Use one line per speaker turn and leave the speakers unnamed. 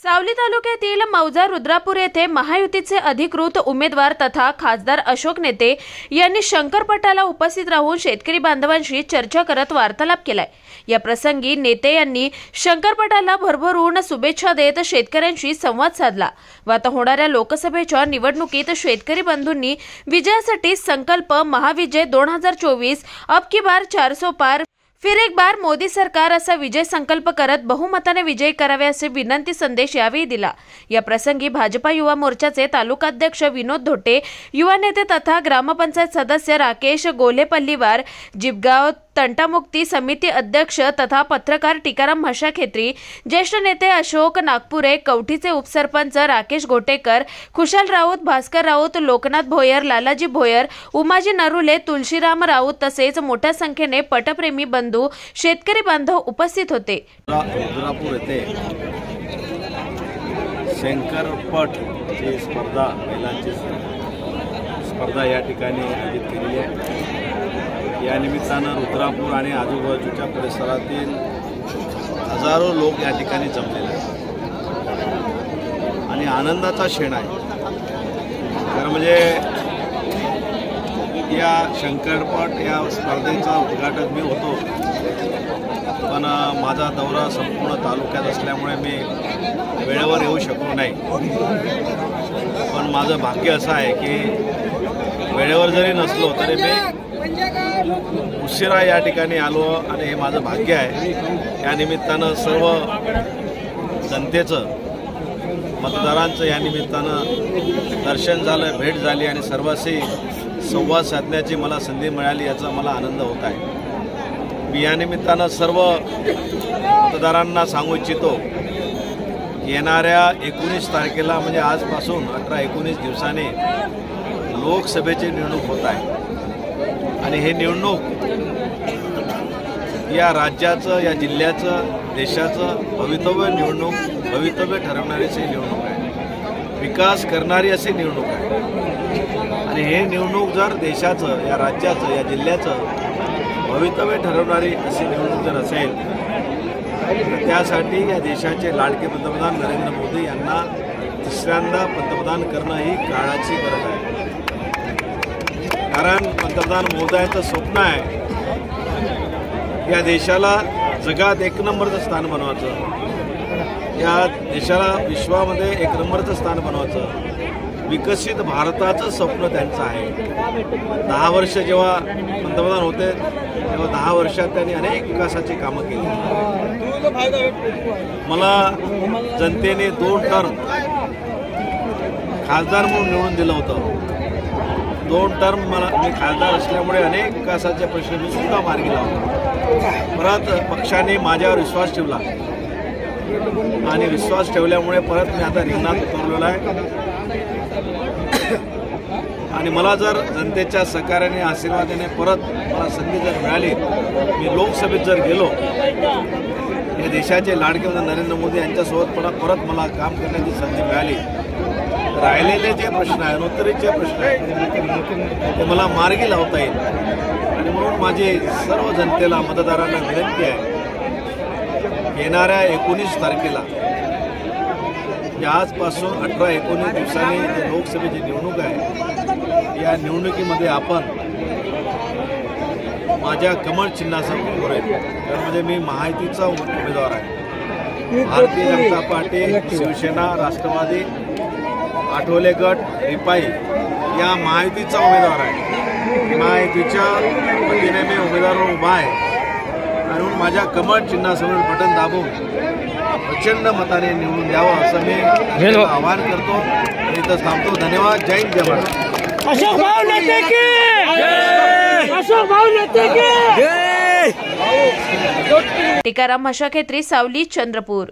सावली तालुक्यातील मौजा रुद्रापूर येथे महायुतीचे अधिकृत उमेदवार तथा खासदार अशोक नेते यांनी शंकरपटाला उपस्थित राहून शेतकरी बांधवांशी चर्चा करत वार्तालाप केलाय। या प्रसंगी नेते यांनी शंकरपटाला भरभरून शुभेच्छा देत शेतकऱ्यांशी संवाद साधला व आता होणाऱ्या लोकसभेच्या निवडणुकीत शेतकरी बंधूंनी विजयासाठी संकल्प महाविजय 2024 अब की बार 400 पार फिर एक बार मोदी सरकार असा विजय संकल्प करत बहुमताने विजयी करावे असे विनंती संदेश यावेळी दिला। या प्रसंगी भाजपा युवा मोर्चाचे तालुकाध्यक्ष विनोद धोटे, युवा नेते तथा ग्रामपंचायत सदस्य राकेश गोलेपल्लीवार, जिबगाव तंटामुक्ती समिती अध्यक्ष तथा पत्रकार टीकाराम म्हशाखेत्री, ज्येष्ठ नेते अशोक नागपुरे, कवठीचे उपसरपंच राकेश गोटेकर, खुशाल राऊत, भास्कर राऊत, लोकनाथ भोयर, लालाजी भोयर, उमाजी नरुले, तुलसीराम राऊत तसेच मोठ्या संख्येने पटप्रेमी बंधू शेतकरी बांधव उपस्थित होते।
रुद्रापूर येथे शंकरपट ची स्पर्धा महिलांची स्पर्धा या ठिकाणी आयोजित केली आहे। या निमित्तानं रुद्रापूर आणि आजूबाजूच्या परिसरातील हजारो लोक या ठिकाणी जमलेले आहेत आणि आनंदाचा क्षण आहे। तर म्हणजे या शंकरपट या स्पर्धेचा उद्घाटक मी होतो, पण माझा दौरा संपूर्ण तालुक्यात असल्यामुळे मी वेळेवर येऊ शकलो नाही। पण माझं भाग्य असं आहे की वेळेवर जरी नसलो तरी मी उशिरा या ठिकाणी आलो आणि हे माझं भाग्य आहे। या निमित्तानं सर्व जनतेचं, मतदारांचं या निमित्तानं दर्शन झालं, भेट झाली आणि सर्वांशी संवाद साधण्याची मला संधी मिळाली, याचा मला आनंद होत आहे। मी या निमित्तानं सर्व मतदारांना सांगू इच्छितो, येणाऱ्या 19 तारखेला म्हणजे आजपासून 18-19 दिवसांनी लोकसभेची निवडणूक होत आहे आणि हे निवडणूक या राज्याचं, या जिल्ह्याचं, देशाचं भवितव्य ठरवणारी अशी निवडणूक आहे, विकास करणारी अशी निवडणूक आहे। आणि हे निवडणूक जर देशाचं, या राज्याचं, या जिल्ह्याचं भवितव्य ठरवणारी अशी निवडणूक जर असेल तर त्यासाठी या देशाचे लाडके पंतप्रधान नरेंद्र मोदी यांना तिसऱ्यांदा पंतप्रधान करणं ही काळाची गरज आहे। कारण पंतप्रधान मोदयांचं स्वप्न आहे या देशाला जगात 1 नंबरचं स्थान बनवायचं, या देशाला विश्वामध्ये 1 नंबरचं स्थान बनवायचं, विकसित भारताचं स्वप्न त्यांचं आहे। 10 वर्ष जेव्हा पंतप्रधान होते तेव्हा 10 वर्षात त्यांनी अनेक विकासाची कामं केली। मला जनतेने 2 टर्म खासदार म्हणून निवडून दिलं होतं। 2 टर्म मी खासदार असल्यामुळे अनेक विकासाचे प्रश्न मी सुद्धा मार्गी लावले। परत पक्षाने माझ्यावर विश्वास ठेवला आणि विश्वास ठेवल्यामुळे परत मी आता रिंगणात उतरलेलो आहे आणि मला जर जनतेच्या सहकार्याने, आशीर्वादाने परत मला संधी जर मिळाली, मी लोकसभेत जर गेलो, या देशाचे लाडके नरेंद्र मोदी यांच्यासोबत परत मला काम करण्याची संधी मिळाली, राहिलेले जे प्रश्न आहेत, उत्तरेचे प्रश्न आहेत ते मला मार्गी लावता येईल। आणि म्हणून माझी सर्व जनतेला, मतदारांना विनंती आहे, येणाऱ्या 19 तारखेला आजपासून 18-19 दिवसांनी जी लोकसभेची निवडणूक आहे, या निवडणुकीमध्ये आपण माझ्या कमळ चिन्हासह उभं राहील। त्यामध्ये मी महायुतीचा उमेदवार आहे। भारतीय जनता पार्टी, शिवसेना, राष्ट्रवादी, आठवले गट, रिपाई या महायुतीचा उमेदवार आहे। महायुतीच्या वतीने मी उमेदवार उभा आहे आणि माझ्या कमळ चिन्हासमोर बटन दाबून प्रचंड मताने निवडून द्यावं असं मी आवाहन करतो आणि इथं थांबतो। धन्यवाद। जय हिंद, जय भारत।
अशोक भाऊ नेते की जय, अशोक भाऊ नेते की जय।
टीकाराम म्हशाखेत्री, सावली, चंद्रपूर।